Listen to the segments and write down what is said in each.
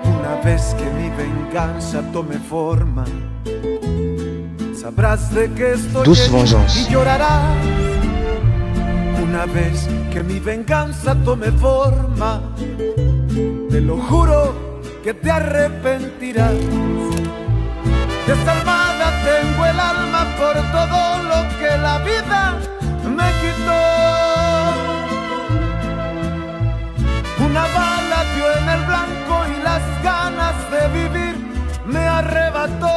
Una vez que mi venganza tome forma, sabrás de qué estoy Douce vengeance. y llorarás. Una vez que mi venganza tome forma, te lo juro que te arrepentirás. Desalmada tengo el alma por todo lo que la vida me quitó. Una bala dio en el blanco y las ganas de vivir me arrebató.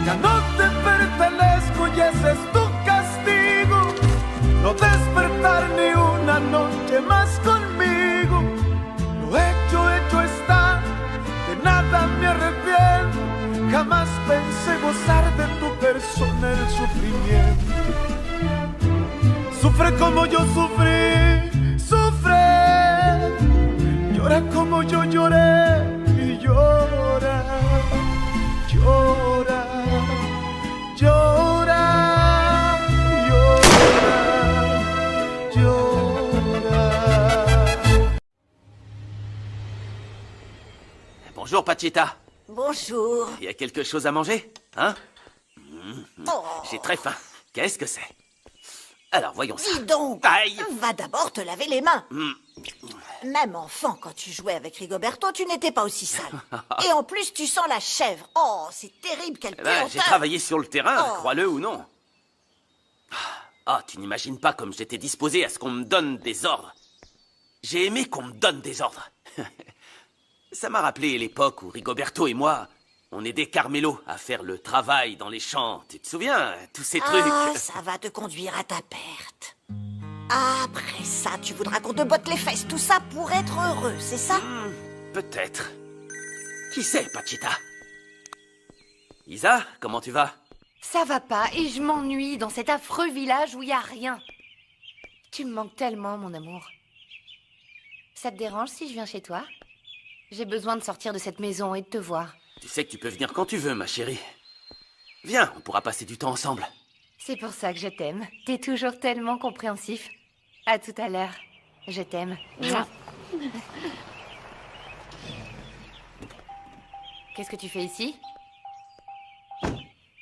Ya no te pertenezco y ese es tu castigo, no despertar ni una noche más conmigo. Lo hecho está, de nada me arrepiento. Jamás pensé gozar de tu persona el sufrimiento. Sufre como yo sufrí, sufre. Llora como yo lloré y llora, llora, llora, llora, llora. Bonjour, Pachita. Bonjour. Il y a quelque chose à manger, hein? Oh. J'ai très faim. Qu'est-ce que c'est? Alors, voyons ça. Dis donc, Aïe. va d'abord te laver les mains. Même enfant, quand tu jouais avec Rigoberto, tu n'étais pas aussi sale. Et en plus, tu sens la chèvre. Oh, c'est terrible, quelle Eh ben, j'ai puanteur. travaillé sur le terrain, Oh. crois-le ou non. Ah, tu n'imagines pas comme j'étais disposé à ce qu'on me donne des ordres. J'ai aimé qu'on me donne des ordres. Ça m'a rappelé l'époque où Rigoberto et moi, on aidait Carmelo à faire le travail dans les champs. Tu te souviens, tous ces Ah, trucs. ça va te conduire à ta perte. Après ça, tu voudras qu'on te botte les fesses, tout ça pour être heureux, c'est ça? Peut-être. Qui sait, Pachita? Isa, comment tu vas? Ça va pas et je m'ennuie dans cet affreux village où il y a rien. Tu me manques tellement, mon amour. Ça te dérange si je viens chez toi? J'ai besoin de sortir de cette maison et de te voir. Tu sais que tu peux venir quand tu veux, ma chérie. Viens, on pourra passer du temps ensemble. C'est pour ça que je t'aime. T'es toujours tellement compréhensif. À tout à l'heure. Je t'aime. Qu'est-ce que tu fais ici?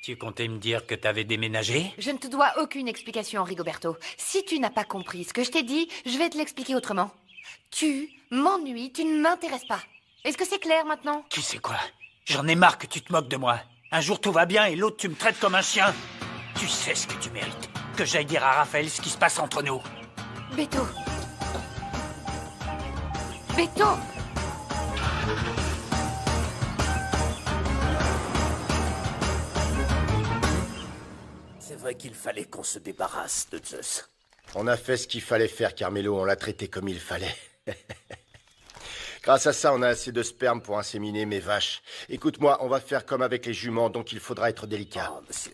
Tu comptais me dire que t'avais déménagé? Je ne te dois aucune explication, Rigoberto. Si tu n'as pas compris ce que je t'ai dit, je vais te l'expliquer autrement. Tu m'ennuies, tu ne m'intéresses pas. Est-ce que c'est clair maintenant? Tu sais quoi? J'en ai marre que tu te moques de moi. Un jour tout va bien et l'autre tu me traites comme un chien. Tu sais ce que tu mérites. Que j'aille dire à Raphaël ce qui se passe entre nous. Beto. Beto. C'est vrai qu'il fallait qu'on se débarrasse de Zeus. On a fait ce qu'il fallait faire, Carmelo. On l'a traité comme il fallait. Grâce à ça, on a assez de sperme pour inséminer mes vaches. Écoute-moi, on va faire comme avec les juments, donc il faudra être délicat. Oh, monsieur.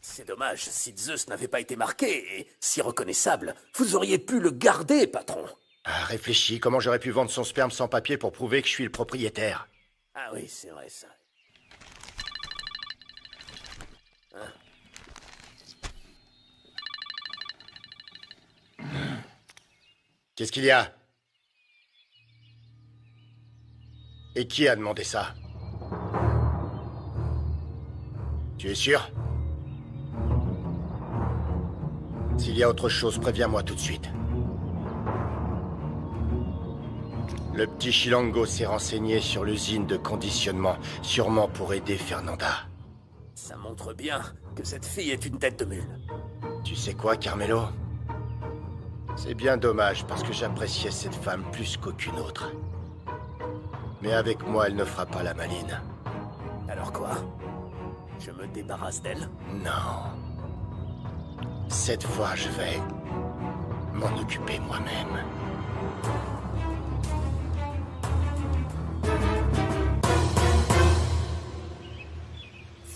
C'est dommage, si Zeus n'avait pas été marqué et si reconnaissable, vous auriez pu le garder, patron. Ah, réfléchis, comment j'aurais pu vendre son sperme sans papier pour prouver que je suis le propriétaire? Ah oui, c'est vrai, ça. Qu'est-ce qu'il y a? Et qui a demandé ça? Tu es sûr? S'il y a autre chose, préviens-moi tout de suite. Le petit Chilango s'est renseigné sur l'usine de conditionnement, sûrement pour aider Fernanda. Ça montre bien que cette fille est une tête de mule. Tu sais quoi, Carmelo? C'est bien dommage parce que j'appréciais cette femme plus qu'aucune autre. Mais avec moi, elle ne fera pas la maline. Alors quoi? Je me débarrasse d'elle? Non. Cette fois, je vais m'en occuper moi-même.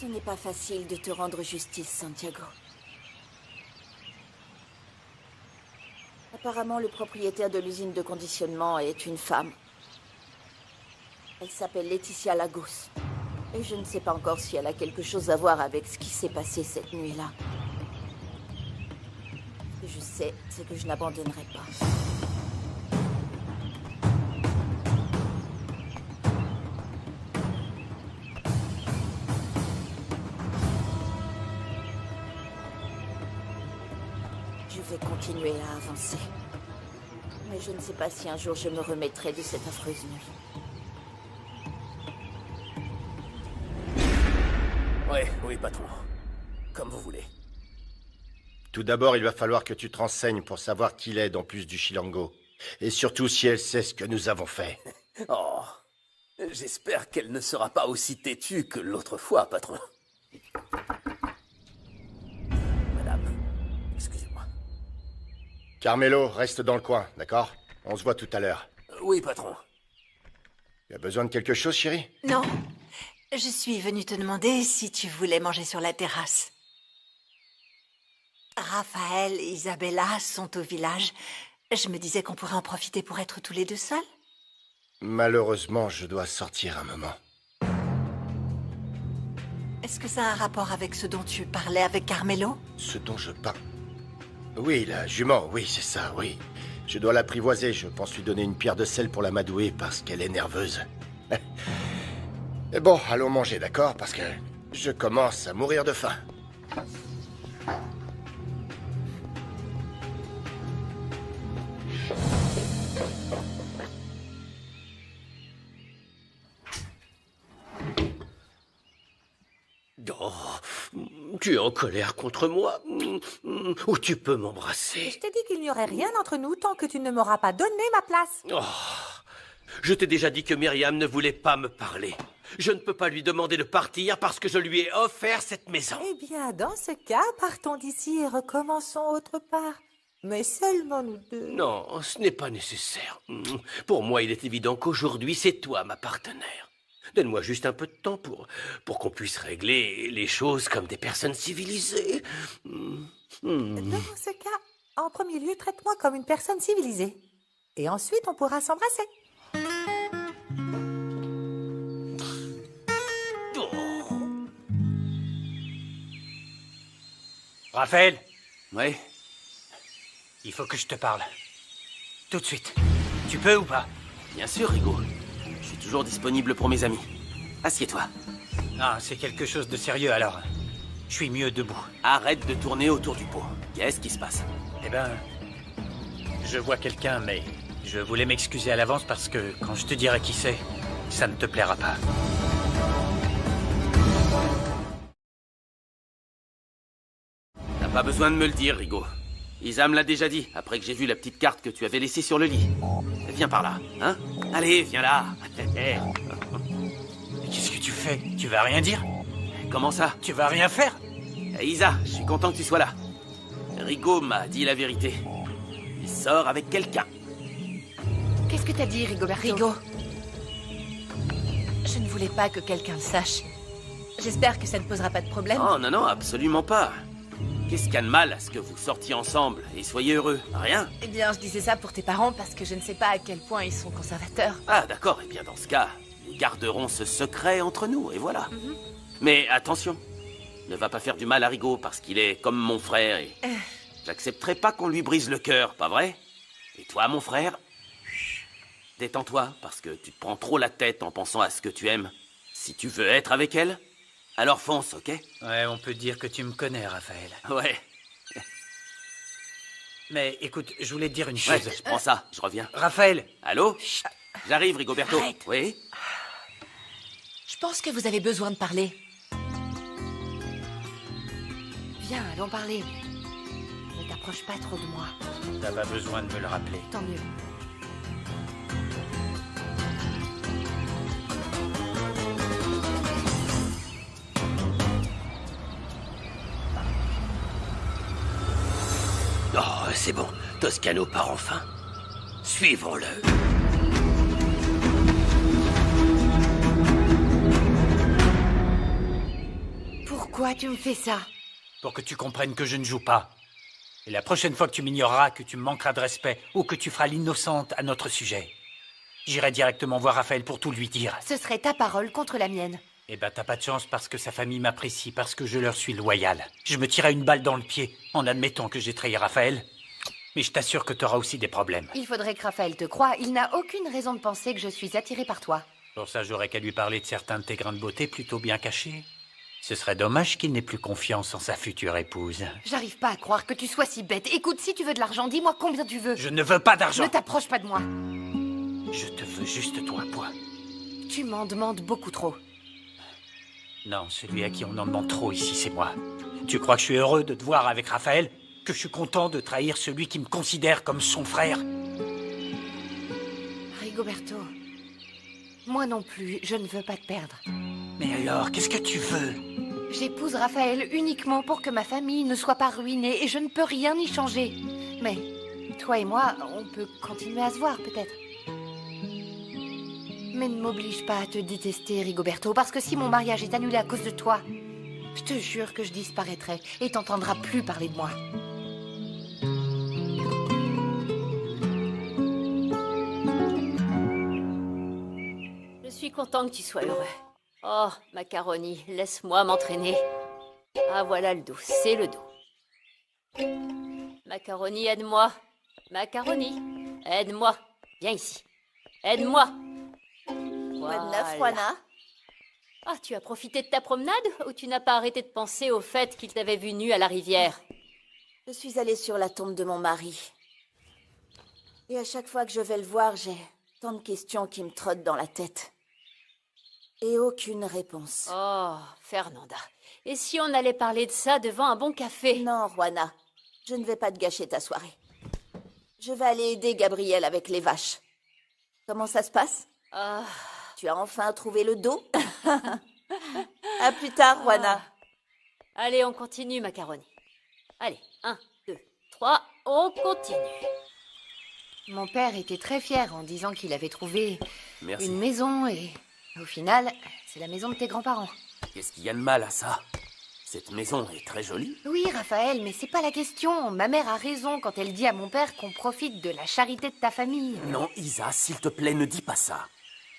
Ce n'est pas facile de te rendre justice, Santiago. Apparemment, le propriétaire de l'usine de conditionnement est une femme. Elle s'appelle Laetitia Lagos. Et je ne sais pas encore si elle a quelque chose à voir avec ce qui s'est passé cette nuit-là. Ce que je sais, c'est que je n'abandonnerai pas. Je vais continuer à avancer. Mais je ne sais pas si un jour je me remettrai de cette affreuse nuit. Oui, patron. Comme vous voulez. Tout d'abord, il va falloir que tu te renseignes pour savoir qui l'aide en plus du Chilango. Et surtout si elle sait ce que nous avons fait. Oh, j'espère qu'elle ne sera pas aussi têtue que l'autre fois, patron. Madame, excusez-moi. Carmelo, reste dans le coin, d'accord? On se voit tout à l'heure. Oui, patron. Tu as besoin de quelque chose, chérie? Non. Je suis venue te demander si tu voulais manger sur la terrasse. Raphaël et Isabella sont au village. Je me disais qu'on pourrait en profiter pour être tous les deux seuls. Malheureusement, je dois sortir un moment. Est-ce que ça a un rapport avec ce dont tu parlais avec Carmelo? Ce dont je parle... Oui, la jument, oui, c'est ça, oui. Je dois l'apprivoiser, je pense lui donner une pierre de sel pour l'amadouer parce qu'elle est nerveuse. Et bon, allons manger, d'accord? Parce que je commence à mourir de faim. Oh, tu es en colère contre moi? Ou tu peux m'embrasser? Je t'ai dit qu'il n'y aurait rien entre nous tant que tu ne m'auras pas donné ma place. Oh, je t'ai déjà dit que Myriam ne voulait pas me parler. Je ne peux pas lui demander de partir parce que je lui ai offert cette maison. Eh bien, dans ce cas, partons d'ici et recommençons autre part. Mais seulement nous deux. Non, ce n'est pas nécessaire. Pour moi, il est évident qu'aujourd'hui, c'est toi ma partenaire. Donne-moi juste un peu de temps pour qu'on puisse régler les choses comme des personnes civilisées. Dans ce cas, en premier lieu, traite-moi comme une personne civilisée. Et ensuite, on pourra s'embrasser. Raphaël, Oui. il faut que je te parle. Tout de suite. Tu peux ou pas? Bien sûr, Rigo. Je suis toujours disponible pour mes amis. Assieds-toi. Ah, c'est quelque chose de sérieux alors. Je suis mieux debout. Arrête de tourner autour du pot. Qu'est-ce qui se passe? Eh ben, je vois quelqu'un, mais je voulais m'excuser à l'avance parce que quand je te dirai qui c'est, ça ne te plaira pas. T'as pas besoin de me le dire, Rigo. Isa me l'a déjà dit, après que j'ai vu la petite carte que tu avais laissée sur le lit. Viens par là, hein? Allez, viens là. Qu'est-ce que tu fais? Tu vas rien dire? Comment ça? Tu vas rien faire? Isa, je suis content que tu sois là. Rigo m'a dit la vérité. Il sort avec quelqu'un. Qu'est-ce que t'as dit, Rigoberto? Rigo, Je ne voulais pas que quelqu'un le sache. J'espère que ça ne posera pas de problème. Oh non, non, absolument pas. Qu'est-ce qu'il y a de mal à ce que vous sortiez ensemble et soyez heureux? Rien? Eh bien, je disais ça pour tes parents parce que je ne sais pas à quel point ils sont conservateurs. Ah, d'accord. Eh bien, dans ce cas, nous garderons ce secret entre nous, et voilà. Mais attention, ne va pas faire du mal à Rigo parce qu'il est comme mon frère et j'accepterai pas qu'on lui brise le cœur, pas vrai? Et toi, mon frère, détends-toi parce que tu te prends trop la tête en pensant à ce que tu aimes. Si tu veux être avec elle, alors fonce, ok? Ouais, on peut dire que tu me connais, Raphaël. Ouais, Mais écoute, je voulais te dire une ouais, chose. je prends ça, je reviens. Raphaël, Allô? J'arrive, Rigoberto. Arrête. Oui? Je pense que vous avez besoin de parler. Viens, allons parler. Ne t'approche pas trop de moi. t'as pas besoin de me le rappeler. Tant mieux. Oh, c'est bon. Toscano part enfin. Suivons-le. Pourquoi tu me fais ça? Pour que tu comprennes que je ne joue pas. Et la prochaine fois que tu m'ignoreras, que tu me manqueras de respect ou que tu feras l'innocente à notre sujet, j'irai directement voir Raphaël pour tout lui dire. Ce serait ta parole contre la mienne. Eh ben, t'as pas de chance parce que sa famille m'apprécie, parce que je leur suis loyal. Je me tirerai une balle dans le pied en admettant que j'ai trahi Raphaël. Mais je t'assure que t'auras aussi des problèmes. Il faudrait que Raphaël te croie. Il n'a aucune raison de penser que je suis attirée par toi. Pour ça, j'aurais qu'à lui parler de certains de tes grains de beauté plutôt bien cachés. Ce serait dommage qu'il n'ait plus confiance en sa future épouse. J'arrive pas à croire que tu sois si bête. Écoute, si tu veux de l'argent, dis-moi combien tu veux. Je ne veux pas d'argent. Ne t'approche pas de moi. Je te veux juste toi, point. Tu m'en demandes beaucoup trop. Non, celui à qui on en demande trop ici, c'est moi. Tu crois que je suis heureux de te voir avec Raphaël? Que je suis content de trahir celui qui me considère comme son frère? Rigoberto, moi non plus, je ne veux pas te perdre. Mais alors, qu'est-ce que tu veux? J'épouse Raphaël uniquement pour que ma famille ne soit pas ruinée et je ne peux rien y changer. Mais toi et moi, on peut continuer à se voir peut-être. Mais ne m'oblige pas à te détester, Rigoberto, parce que si mon mariage est annulé à cause de toi, je te jure que je disparaîtrai et t'entendras plus parler de moi. Je suis content que tu sois heureux. Oh, Macaroni, laisse-moi m'entraîner. Ah, voilà le dos, c'est le dos. Macaroni, aide-moi. Macaroni, aide-moi. Viens ici. Aide-moi. Quoi de neuf, Juana? Ah, tu as profité de ta promenade ou tu n'as pas arrêté de penser au fait qu'il t'avait vu nue à la rivière? Je suis allée sur la tombe de mon mari. Et à chaque fois que je vais le voir, j'ai tant de questions qui me trottent dans la tête. Et aucune réponse. Oh, Fernanda. Et si on allait parler de ça devant un bon café? Non, Juana. Je ne vais pas te gâcher ta soirée. Je vais aller aider Gabriel avec les vaches. Comment ça se passe? Ah... Tu as enfin trouvé le dos? À plus tard, Juana. Allez, on continue, Macaroni. Allez, 1, 2, 3, on continue. Mon père était très fier en disant qu'il avait trouvé Merci. une maison et au final, c'est la maison de tes grands-parents. Qu'est-ce qu'il y a de mal à ça? Cette maison est très jolie. Oui, Raphaël, mais c'est pas la question. Ma mère a raison quand elle dit à mon père qu'on profite de la charité de ta famille. Non, Isa, s'il te plaît, ne dis pas ça.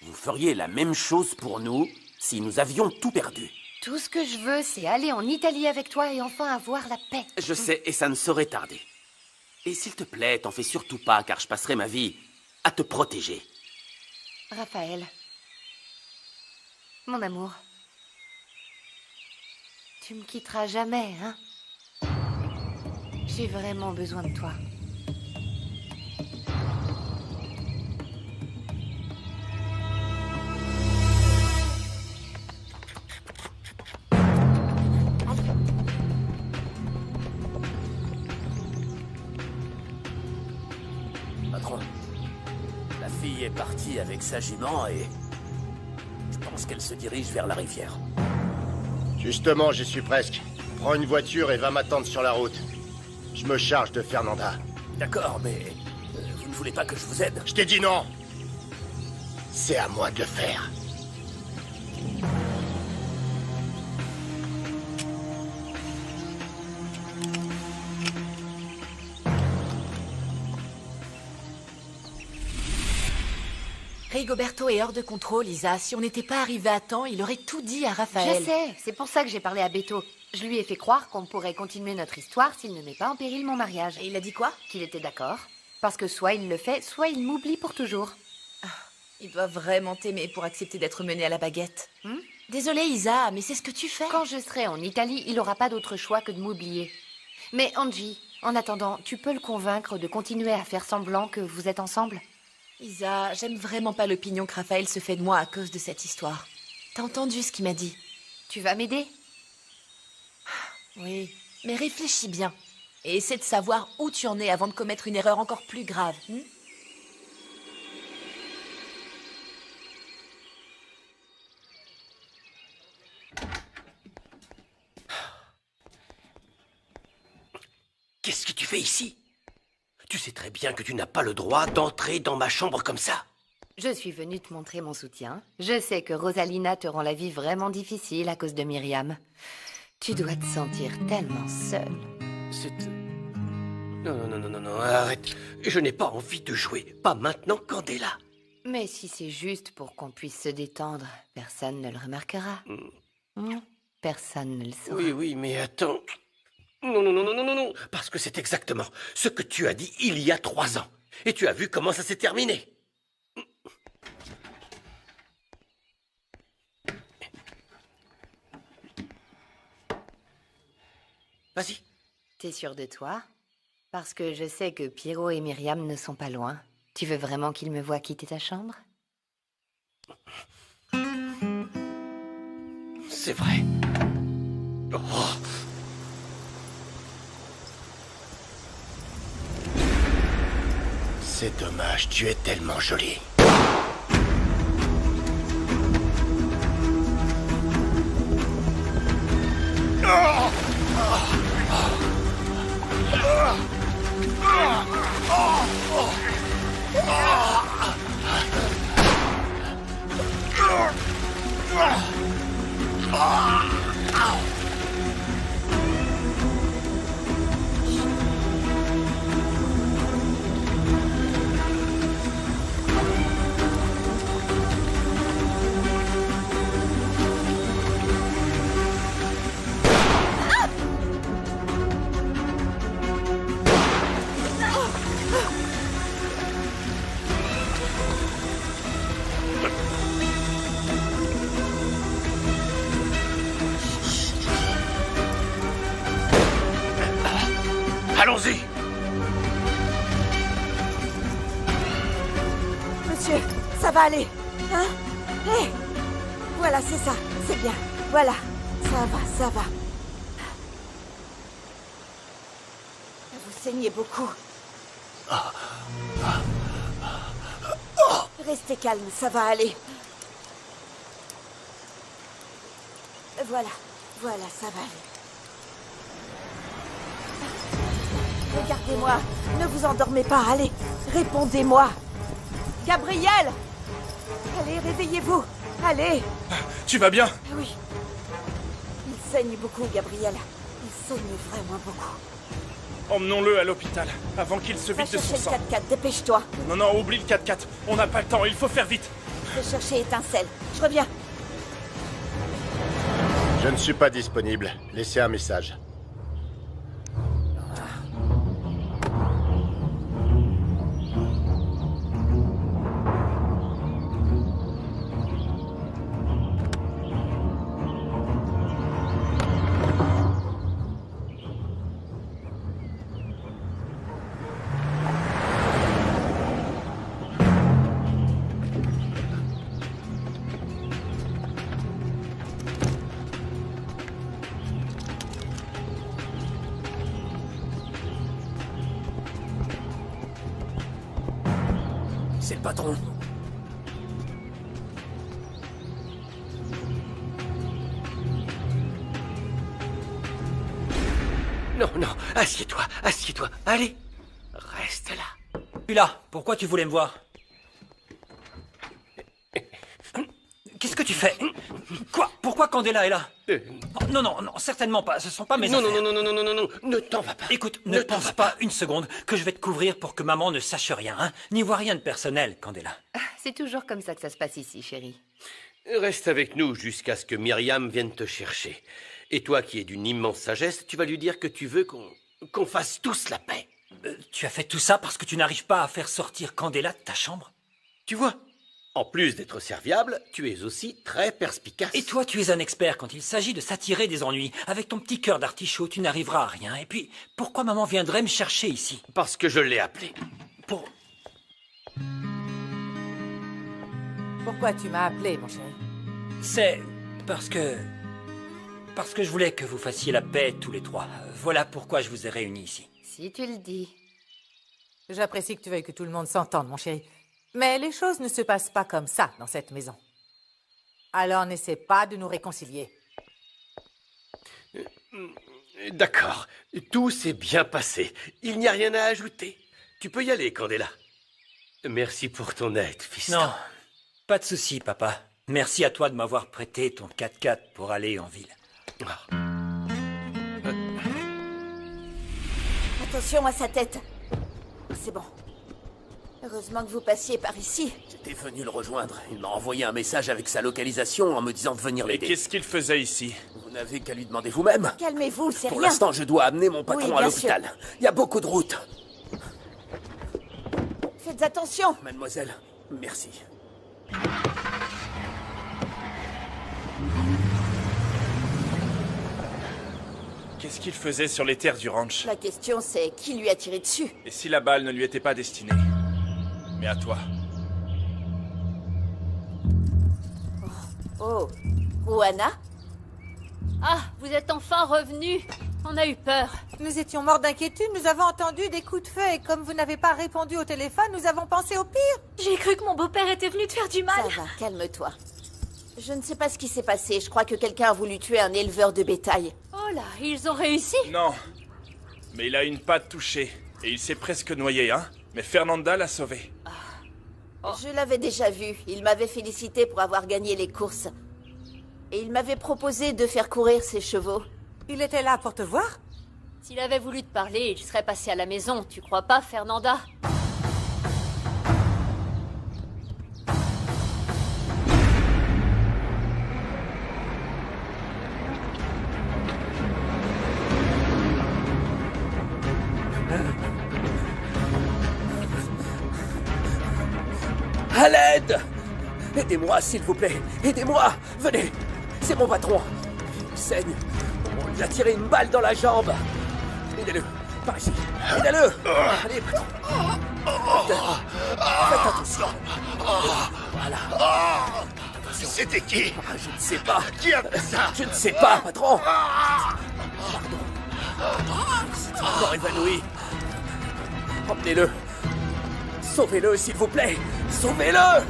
Vous feriez la même chose pour nous si nous avions tout perdu. Tout ce que je veux, c'est aller en Italie avec toi et enfin avoir la paix. Je sais, et ça ne saurait tarder. Et s'il te plaît, t'en fais surtout pas, car je passerai ma vie à te protéger. Raphaël, mon amour, tu me quitteras jamais, hein? J'ai vraiment besoin de toi. Patron, la fille est partie avec sa jument et je pense qu'elle se dirige vers la rivière. Justement, j'y suis presque. Prends une voiture et va m'attendre sur la route. Je me charge de Fernanda. D'accord, mais vous ne voulez pas que je vous aide? Je t'ai dit non! C'est à moi de le faire. Rigoberto est hors de contrôle, Isa. Si on n'était pas arrivé à temps, il aurait tout dit à Raphaël. Je sais, c'est pour ça que j'ai parlé à Beto. Je lui ai fait croire qu'on pourrait continuer notre histoire s'il ne met pas en péril mon mariage. Et il a dit quoi? Qu'il était d'accord. Parce que soit il le fait, soit il m'oublie pour toujours. Il doit vraiment t'aimer pour accepter d'être mené à la baguette. Désolée, Isa, mais c'est ce que tu fais. Quand je serai en Italie, il n'aura pas d'autre choix que de m'oublier. Mais Angie, en attendant, tu peux le convaincre de continuer à faire semblant que vous êtes ensemble? Isa, j'aime vraiment pas l'opinion que Raphaël se fait de moi à cause de cette histoire. T'as entendu ce qu'il m'a dit? Tu vas m'aider? Oui, mais réfléchis bien. Et essaie de savoir où tu en es avant de commettre une erreur encore plus grave. Qu'est-ce que tu fais ici? Tu sais très bien que tu n'as pas le droit d'entrer dans ma chambre comme ça. Je suis venue te montrer mon soutien. Je sais que Rosalina te rend la vie vraiment difficile à cause de Myriam. Tu dois te sentir tellement seule. Non, arrête. Je n'ai pas envie de jouer. Pas maintenant, Candela. Mais si c'est juste pour qu'on puisse se détendre, personne ne le remarquera. Personne ne le saura. Oui, mais attends. Non, parce que c'est exactement ce que tu as dit il y a 3 ans. Et tu as vu comment ça s'est terminé. Vas-y. T'es sûr de toi? Parce que je sais que Pierrot et Myriam ne sont pas loin. Tu veux vraiment qu'ils me voient quitter ta chambre? C'est vrai. Oh. C'est dommage, tu es tellement jolie. Allons-y. Monsieur, ça va aller. Hein? Hé! Voilà, c'est ça. C'est bien. Voilà. Ça va. Vous saignez beaucoup. Restez calme, ça va aller. Voilà, ça va aller. Regardez-moi, ne vous endormez pas, allez, répondez-moi. Gabriel! Allez, réveillez-vous, allez. Tu vas bien? Oui. Il saigne beaucoup, Gabriel. Il saigne vraiment beaucoup. Emmenons-le à l'hôpital, avant qu'il se Va vide de son chercher sang. le 4x4, dépêche-toi. Non, oublie le 4x4. On n'a pas le temps, il faut faire vite. Je vais chercher Étincelle. Je reviens. Je ne suis pas disponible. Laissez un message. C'est le patron. Non, assieds-toi. Allez, reste là. Puis là, pourquoi tu voulais me voir? Qu'est-ce que tu fais? Quoi? Pourquoi Candela est là? Non, certainement pas. Ce sont pas mes affaires. Non, ne t'en va pas. Écoute, ne pense pas une seconde que je vais te couvrir pour que maman ne sache rien, hein? N'y vois rien de personnel, Candela. C'est toujours comme ça que ça se passe ici, chérie. Reste avec nous jusqu'à ce que Myriam vienne te chercher. Et toi qui es d'une immense sagesse, tu vas lui dire que tu veux qu'on fasse tous la paix. Tu as fait tout ça parce que tu n'arrives pas à faire sortir Candela de ta chambre? Tu vois, en plus d'être serviable, tu es aussi très perspicace. Et toi, tu es un expert quand il s'agit de s'attirer des ennuis. Avec ton petit cœur d'artichaut, tu n'arriveras à rien. Et puis, pourquoi maman viendrait me chercher ici? Parce que je l'ai appelé. Pourquoi tu m'as appelé, mon chéri? C'est parce que je voulais que vous fassiez la paix tous les trois. Voilà pourquoi je vous ai réunis ici. Si tu le dis. J'apprécie que tu veuilles que tout le monde s'entende, mon chéri. Mais les choses ne se passent pas comme ça dans cette maison. Alors n'essaie pas de nous réconcilier. D'accord, tout s'est bien passé. Il n'y a rien à ajouter. Tu peux y aller, Candela. Merci pour ton aide, fiston. Non, pas de souci, papa. Merci à toi de m'avoir prêté ton 4x4 pour aller en ville. Attention à sa tête. C'est bon. Heureusement que vous passiez par ici. J'étais venu le rejoindre. Il m'a envoyé un message avec sa localisation en me disant de venir Et l'aider. qu'est-ce qu'il faisait ici? Vous n'avez qu'à lui demander vous-même. Calmez-vous, c'est Pour rien. l'instant, je dois amener mon patron Oui, à bien l'hôpital. Il y a beaucoup de routes. Faites attention. Mademoiselle, merci. Qu'est-ce qu'il faisait sur les terres du ranch? La question, c'est qui lui a tiré dessus? Et si la balle ne lui était pas destinée? Mais à toi. Oh, Juana? Ah, vous êtes enfin revenu. On a eu peur. Nous étions morts d'inquiétude, nous avons entendu des coups de feu et comme vous n'avez pas répondu au téléphone, nous avons pensé au pire. J'ai cru que mon beau-père était venu te faire du mal. Ça va, calme-toi. Je ne sais pas ce qui s'est passé. Je crois que quelqu'un a voulu tuer un éleveur de bétail. Oh là, ils ont réussi. Non. Mais il a une patte touchée. Et il s'est presque noyé, hein? Mais Fernanda l'a sauvé. Je l'avais déjà vu. Il m'avait félicité pour avoir gagné les courses. Et il m'avait proposé de faire courir ses chevaux. Il était là pour te voir? S'il avait voulu te parler, il serait passé à la maison. Tu crois pas, Fernanda? À l'aide! Aidez-moi, s'il vous plaît. Aidez-moi! Venez! C'est mon patron. Il saigne. On lui a tiré une balle dans la jambe. Aidez-le. Par ici. Aidez-le! Allez, patron. Faites attention. Voilà. C'était qui? Je ne sais pas. Qui a fait ça? Je ne sais pas, patron. Pardon. C'est encore évanoui. Emmenez-le. Sauvez-le, s'il vous plaît. Sauvez-le!